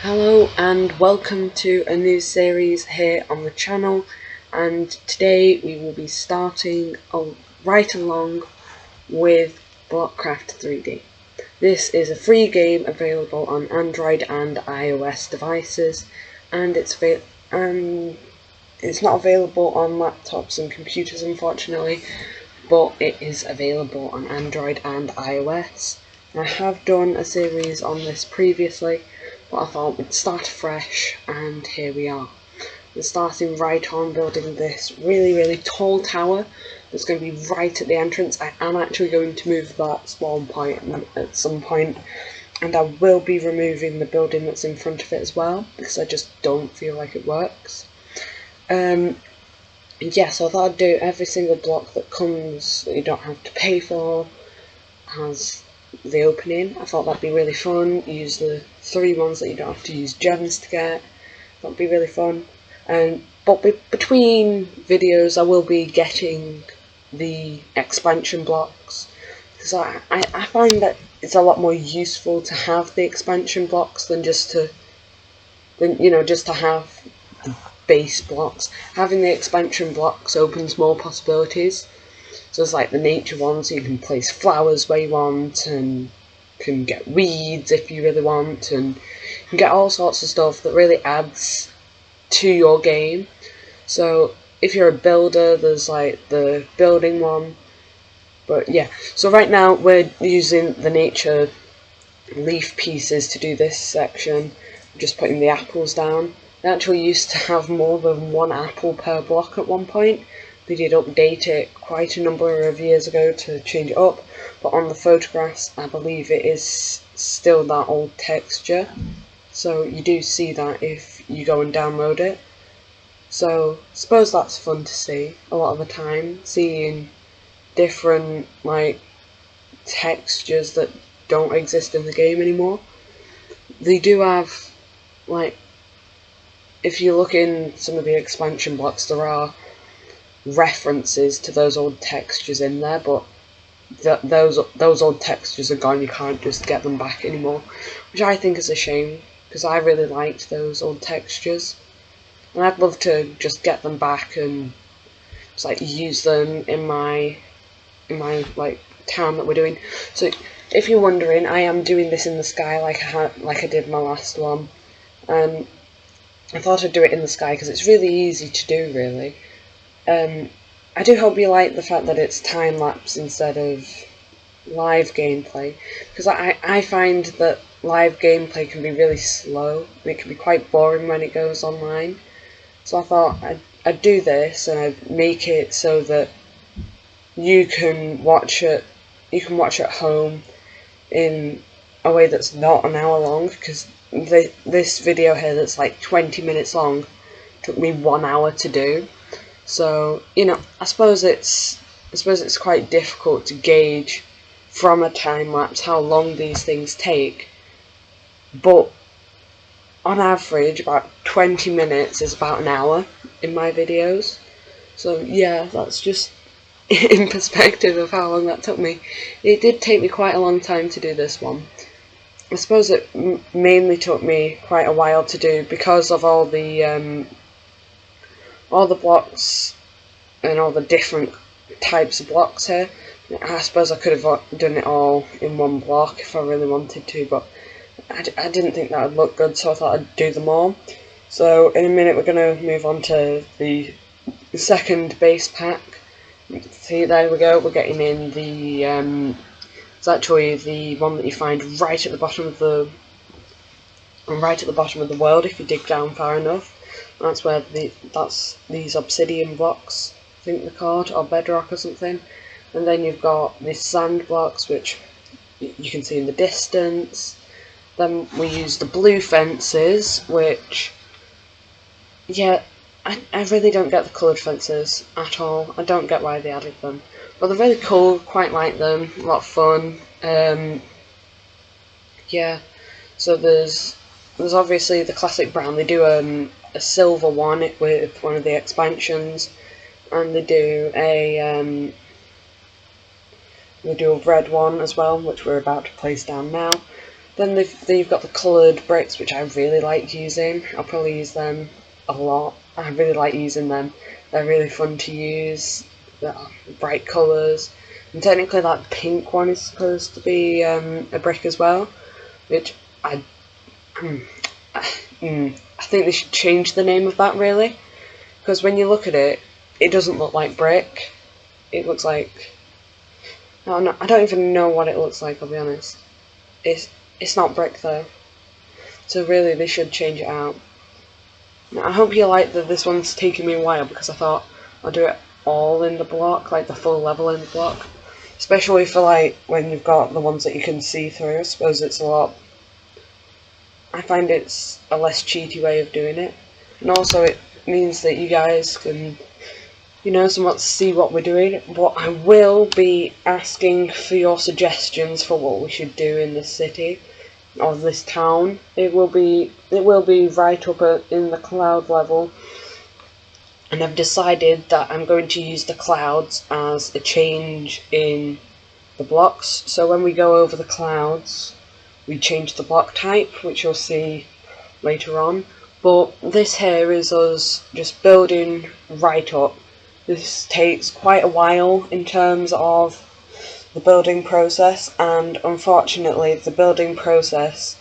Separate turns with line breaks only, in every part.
Hello and welcome to a new series here on the channel, and today we will be starting right along with Blockcraft 3D. This is a free game available on Android and iOS devices, and it's not available on laptops and computers unfortunately, but it is available on Android and iOS. I have done a series on this previously, but I thought we'd start fresh, and here we are. We're starting right on building this really tall tower that's going to be right at the entrance. I am actually going to move that spawn point at some point, and I will be removing the building that's in front of it as well, because I just don't feel like it works. Yeah, so I thought I'd do every single block that comes that you don't have to pay for as the opening. I thought that'd be really fun. Use the 3 ones that you don't have to use gems to get. That'd be really fun. But between videos I will be getting the expansion blocks, because I find that it's a lot more useful to have the expansion blocks than just to have the base blocks. Having the expansion blocks opens more possibilities. So it's like the nature ones, so you can place flowers where you want, and can get weeds if you really want, and you can get all sorts of stuff that really adds to your game. So if you're a builder, there's like the building one. But yeah, so right now we're using the nature leaf pieces to do this section. I'm just putting the apples down. They actually used to have more than 1 apple per block at one point. They did update it quite a number of years ago to change it up, but on the photographs I believe it is still that old texture, so you do see that if you go and download it. So I suppose that's fun to see a lot of the time, seeing different like textures that don't exist in the game anymore. They do have, like, if you look in some of the expansion blocks, there are references to those old textures in there, but those old textures are gone. You can't just get them back anymore, which I think is a shame, because I really liked those old textures, and I'd love to just get them back and just like use them in my like town that we're doing. So if you're wondering, I am doing this in the sky like I did my last one, and I thought I'd do it in the sky because it's really easy to do, really. I do hope you like the fact that it's time-lapse instead of live gameplay, because I find that live gameplay can be really slow, and it can be quite boring when it goes online. So I thought I'd do this, and I'd make it so that you can watch it at home in a way that's not an hour long, because this video here that's like 20 minutes long took me 1 hour to do. So, I suppose it's quite difficult to gauge from a time lapse how long these things take, but on average about 20 minutes is about an hour in my videos. So yeah, that's just in perspective of how long that took me. It did take me quite a long time to do this one. I suppose it mainly took me quite a while to do because of all the blocks and all the different types of blocks here. I suppose I could have done it all in one block if I really wanted to, but I didn't think that would look good, so I thought I'd do them all. So in a minute we're going to move on to the second base pack. See, there we go, we're getting in the it's actually the one that you find right at the bottom of the world if you dig down far enough. That's where that's these obsidian blocks, I think they're called, or bedrock or something. And then you've got these sand blocks, which you can see in the distance. Then we use the blue fences, which, yeah, I really don't get the coloured fences at all. I don't get why they added them, but they're really cool, quite like them, a lot of fun. Yeah, so there's obviously the classic brown. They do a silver one with one of the expansions, and they do a red one as well, which we're about to place down now. Then you've got the coloured bricks, which I really like using. I'll probably use them a lot. I really like using them. They're really fun to use. They're bright colours. And technically that pink one is supposed to be a brick as well, which I think they should change the name of that, really. Because when you look at it, it doesn't look like brick. It looks like... I don't even know what it looks like, I'll be honest. It's not brick though. So really they should change it out. Now, I hope you like that this one's taking me a while, because I thought I'll do it all in the block, like the full level in the block. Especially for like when you've got the ones that you can see through. I suppose it's I find it's a less cheaty way of doing it. And also it means that you guys can, somewhat see what we're doing. But I will be asking for your suggestions for what we should do in this city or this town. It will be right up in the cloud level, and I've decided that I'm going to use the clouds as a change in the blocks. So when we go over the clouds, we change the block type, which you'll see later on. But this here is us just building right up. This takes quite a while in terms of the building process, and unfortunately the building process...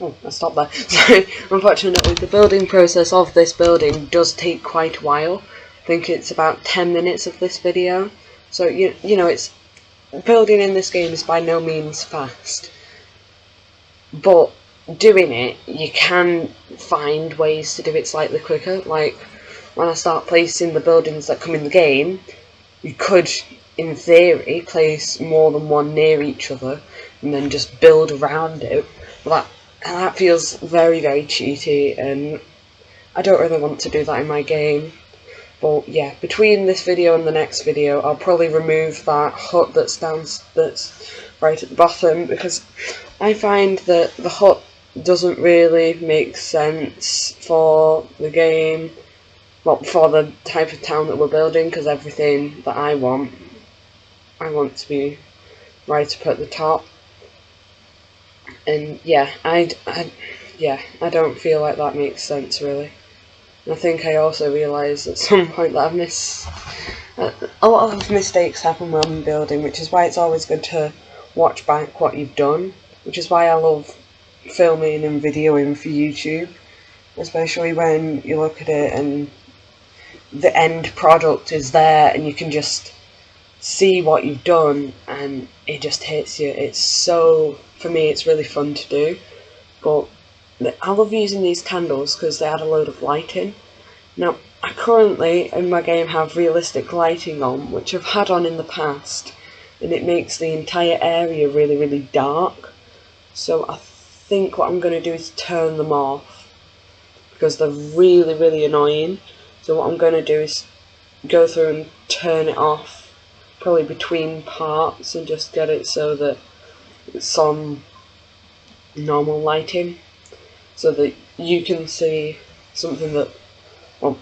Oh, I stopped there. Sorry. Unfortunately, the building process of this building does take quite a while. I think it's about 10 minutes of this video. So, it's... Building in this game is by no means fast. But doing it, you can find ways to do it slightly quicker. Like, when I start placing the buildings that come in the game, you could, in theory, place more than one near each other and then just build around it. But that feels very, very cheaty, and I don't really want to do that in my game. But yeah, between this video and the next video, I'll probably remove that hut that's right at the bottom, because I find that the hut doesn't really make sense for the game, well, for the type of town that we're building, because everything that I want to be right up at the top. And yeah, I don't feel like that makes sense, really. And I think I also realised at some point that I've missed... a lot of mistakes happen when I'm building, which is why it's always good to watch back what you've done, which is why I love filming and videoing for YouTube, especially when you look at it and the end product is there and you can just see what you've done and it just hits you. It's so, for me, it's really fun to do. But I love using these candles because they add a load of lighting. Now, I currently in my game have realistic lighting on, which I've had on in the past, and it makes the entire area really, really dark. So I think what I'm going to do is turn them off, because they're really, really annoying. So what I'm going to do is go through and turn it off, probably between parts, and just get it so that it's on normal lighting, so that you can see something that, well,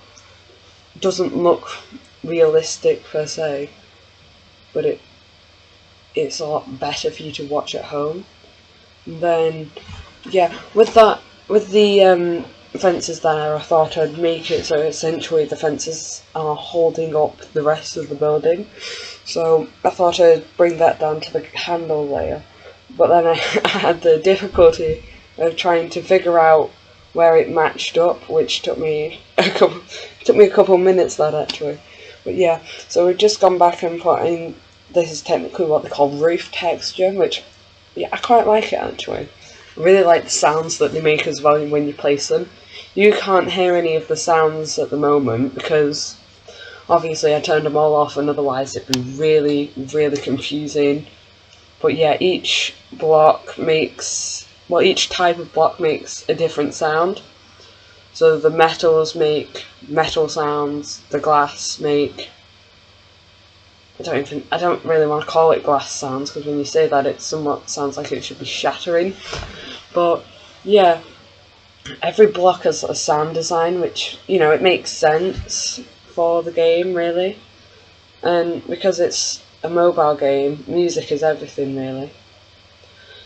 doesn't look realistic per se, but it's a lot better for you to watch at home. And then, yeah, with the fences there, I thought I'd make it so essentially the fences are holding up the rest of the building. So I thought I'd bring that down to the handle layer. But then I had the difficulty of trying to figure out where it matched up, which took me a couple minutes, that actually. But yeah, so we've just gone back and put in, this is technically what they call roof texture, which, yeah, I quite like it actually. I really like the sounds that they make as well when you place them. You can't hear any of the sounds at the moment because obviously I turned them all off, and otherwise it'd be really, really confusing. But yeah, each type of block makes a different sound. So the metals make metal sounds, the glass make... I don't really want to call it glass sounds, because when you say that it somewhat sounds like it should be shattering. But yeah, every block has a sound design, which, it makes sense for the game, really. And because it's a mobile game, music is everything, really.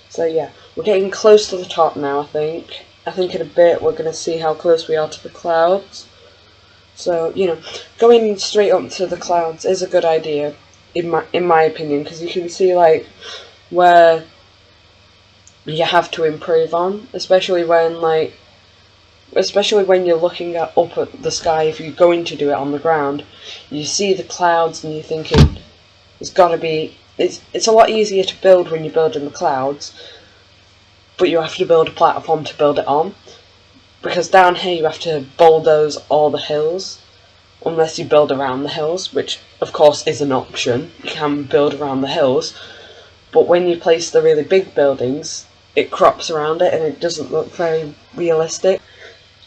So yeah, We're getting close to the top now, I think. I think in a bit we're going to see how close we are to the clouds. So, you know, going straight up to the clouds is a good idea, in my opinion, because you can see, like, where you have to improve on, especially when you're looking up at the sky. If you're going to do it on the ground, you see the clouds and you're thinking, it's a lot easier to build when you build in the clouds, but you have to build a platform to build it on, because down here you have to bulldoze all the hills, unless you build around the hills, which of course is an option. You can build around the hills, but when you place the really big buildings, it crops around it and it doesn't look very realistic.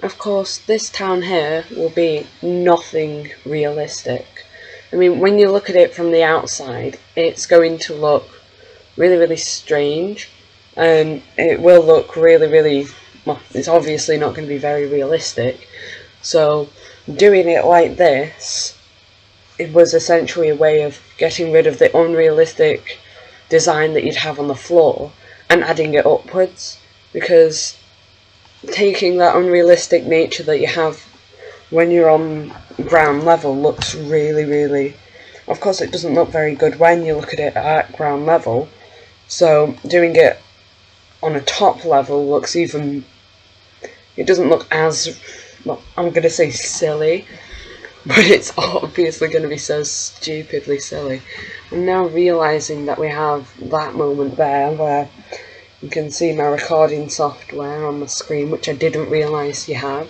Of course, this town here will be nothing realistic. I mean, when you look at it from the outside, it's going to look really, really strange, and it will look really, really, well, it's obviously not going to be very realistic. So, doing it like this, it was essentially a way of getting rid of the unrealistic design that you'd have on the floor and adding it upwards, because taking that unrealistic nature that you have when you're on ground level looks really, really, of course it doesn't look very good when you look at it at ground level, so doing it on a top level looks even, it doesn't look as, well, I'm going to say silly, but it's obviously going to be so stupidly silly. I'm now realising that we have that moment there where you can see my recording software on the screen, which I didn't realise I had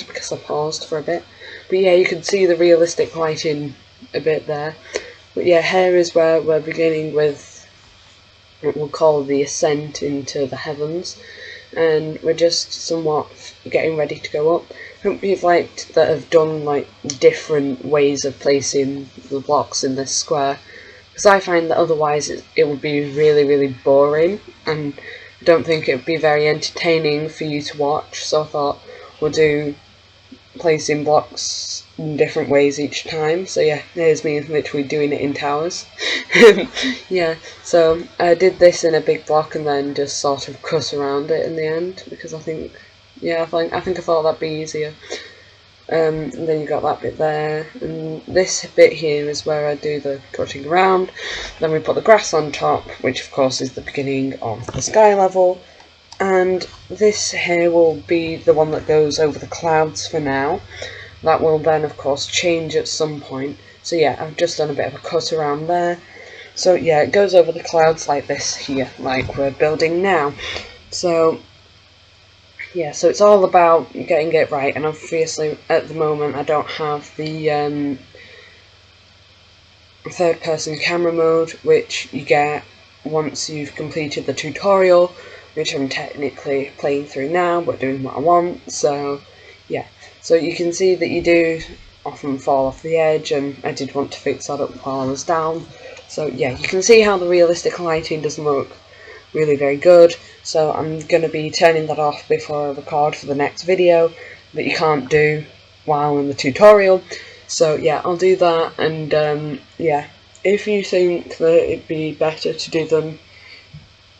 because I paused for a bit. But yeah, you can see the realistic lighting a bit there. But yeah, here is where we're beginning with what we'll call the ascent into the heavens, and we're just somewhat getting ready to go up. Hope you've liked that I've done like different ways of placing the blocks in this square, because I find that otherwise it would be really, really boring, and I don't think it would be very entertaining for you to watch, so I thought we'll do placing blocks in different ways each time. So yeah, there's me literally doing it in towers. Yeah, so I did this in a big block and then just sort of cut around it in the end, because I think I thought that'd be easier. And then you got that bit there, and this bit here is where I do the cutting around. Then we put the grass on top, which of course is the beginning of the sky level, and this here will be the one that goes over the clouds for now. That will then of course change at some point. So yeah, I've just done a bit of a cut around there. So yeah, it goes over the clouds like this here, like we're building now. So yeah, so it's all about getting it right, and obviously at the moment I don't have the third person camera mode, which you get once you've completed the tutorial, which I'm technically playing through now but doing what I want. So yeah, so you can see that you do often fall off the edge, and I did want to fix that up while I was down. So yeah, you can see how the realistic lighting doesn't look really very good, so I'm going to be turning that off before I record for the next video that you can't do while in the tutorial. So yeah, I'll do that, and yeah, if you think that it'd be better to do them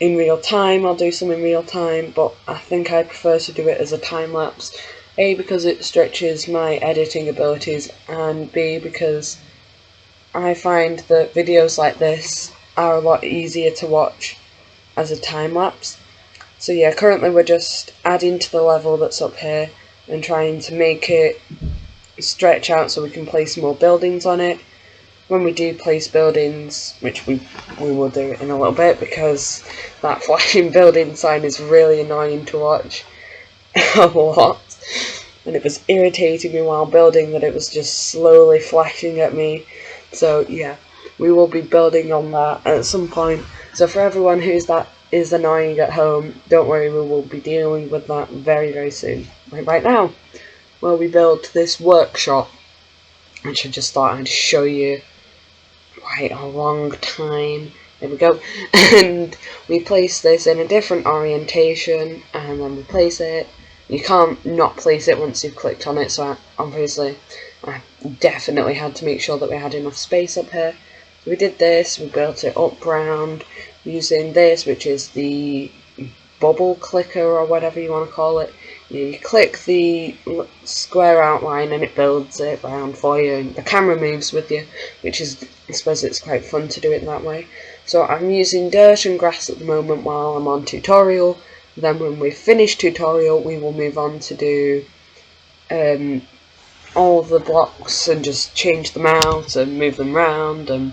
in real time, I'll do some in real time, but I think I prefer to do it as a time lapse, A, because it stretches my editing abilities, and B, because I find that videos like this are a lot easier to watch as a time lapse. So yeah, currently we're just adding to the level that's up here and trying to make it stretch out so we can place more buildings on it. When we do place buildings, which we will do in a little bit, because that flashing building sign is really annoying to watch a lot, and it was irritating me while building that it was just slowly flashing at me. So yeah, we will be building on that at some point. So for everyone that is annoying at home, don't worry, we will be dealing with that very, very soon. Like right now, where we built this workshop, which I just thought I'd show you quite a long time. There we go. And we place this in a different orientation, and then we place it. You can't not place it once you've clicked on it, so obviously I definitely had to make sure that we had enough space up here. We did this, we built it up round using this, which is the bubble clicker or whatever you want to call it. You click the square outline and it builds it round for you, and the camera moves with you, which is, I suppose it's quite fun to do it that way. So I'm using dirt and grass at the moment while I'm on tutorial. Then when we finish tutorial, we will move on to do all the blocks and just change them out and move them round, and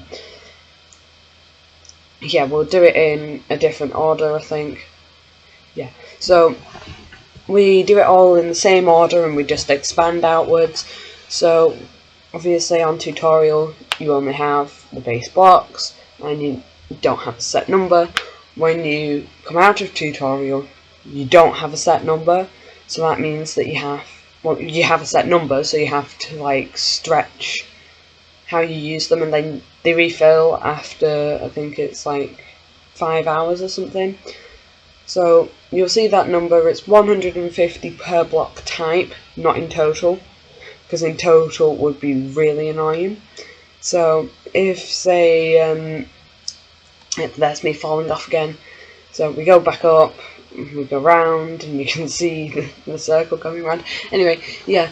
yeah, we'll do it in a different order, I think. Yeah, so we do it all in the same order and we just expand outwards. So obviously on tutorial you only have the base blocks and you don't have a set number. When you come out of tutorial, you don't have a set number, so that means that you have a set number, so you have to like stretch how you use them, and then they refill after, I think it's like 5 hours or something. So you'll see that number, it's 150 per block type, not in total, because in total would be really annoying. So if, say, there's me falling off again, so we go back up, we go round, and you can see the circle going round. Anyway, yeah,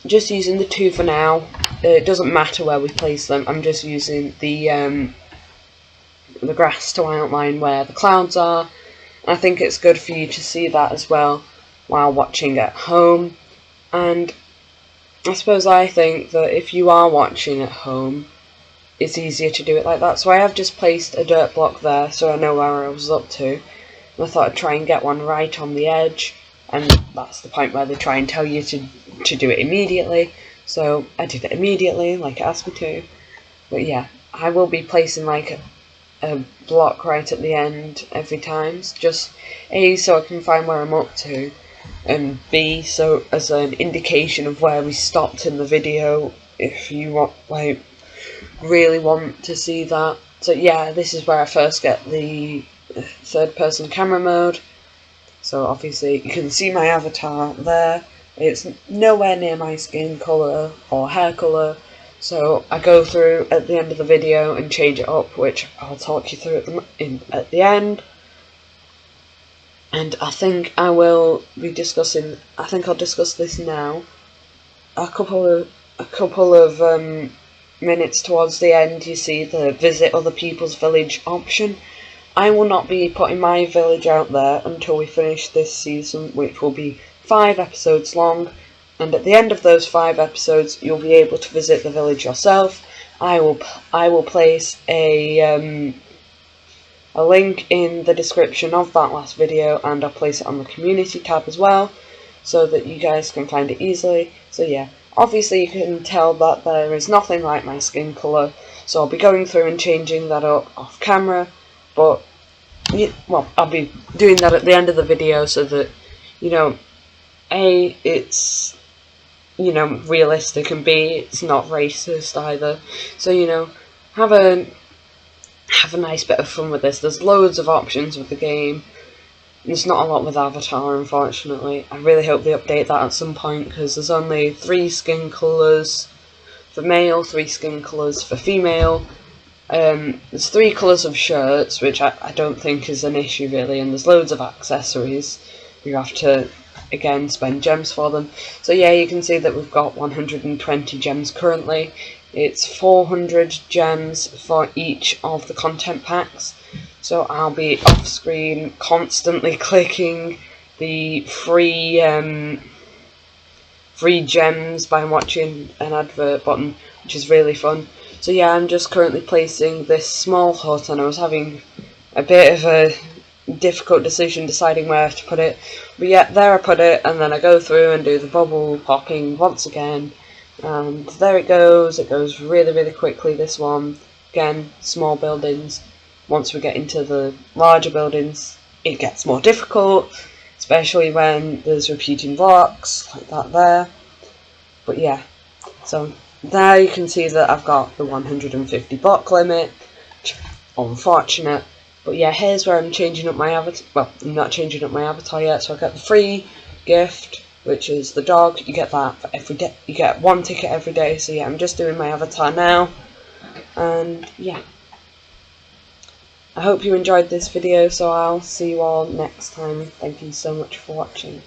just using the 2 for now. It doesn't matter where we place them, I'm just using the grass to outline where the clouds are. I think it's good for you to see that as well while watching at home. And I suppose I think that if you are watching at home, it's easier to do it like that. So I have just placed a dirt block there so I know where I was up to. And I thought I'd try and get one right on the edge, and that's the point where they try and tell you to do it immediately. So I did it immediately, like it asked me to. But yeah, I will be placing like a block right at the end every time, just A, so I can find where I'm up to, and B, so as an indication of where we stopped in the video if you want, like, really want to see that. So yeah, this is where I first get the third person camera mode. So obviously you can see my avatar there. It's nowhere near my skin colour or hair colour, so I go through at the end of the video and change it up, which I'll talk you through at the end. And I think I will be discussing, I think I'll discuss this now, a couple of minutes towards the end. You see the visit other people's village option. I will not be putting my village out there until we finish this season, which will be 5 episodes long, and at the end of those 5 episodes you'll be able to visit the village yourself. I will place a link in the description of that last video, and I'll place it on the community tab as well, so that you guys can find it easily. So yeah, obviously you can tell that there is nothing like my skin colour, so I'll be going through and changing that up off camera, but well, I'll be doing that at the end of the video so that, you know, A, it's, you know, realistic, and B, it's not racist either. So, you know, have a nice bit of fun with this. There's loads of options with the game. There's not a lot with Avatar, unfortunately. I really hope they update that at some point, because there's only 3 skin colours for male, 3 skin colours for female. There's 3 colours of shirts, which I don't think is an issue really, and there's loads of accessories. You have to, again, spend gems for them. So yeah, you can see that we've got 120 gems currently. It's 400 gems for each of the content packs. So I'll be off screen constantly clicking the free gems by watching an advert button, which is really fun. So yeah, I'm just currently placing this small hut, and I was having a bit of a difficult decision deciding where to put it. But yeah, there I put it, and then I go through and do the bubble popping once again. And there it goes really, really quickly, this one. Again, small buildings. Once we get into the larger buildings, it gets more difficult, especially when there's repeating blocks, like that there. But yeah, so there you can see that I've got the 150 block limit, which is unfortunate. But yeah, here's where I'm changing up my avatar. Well, I'm not changing up my avatar yet, so I got the free gift, which is the dog. You get that for every day. You get 1 ticket every day. So yeah, I'm just doing my avatar now, and yeah. I hope you enjoyed this video, so I'll see you all next time. Thank you so much for watching.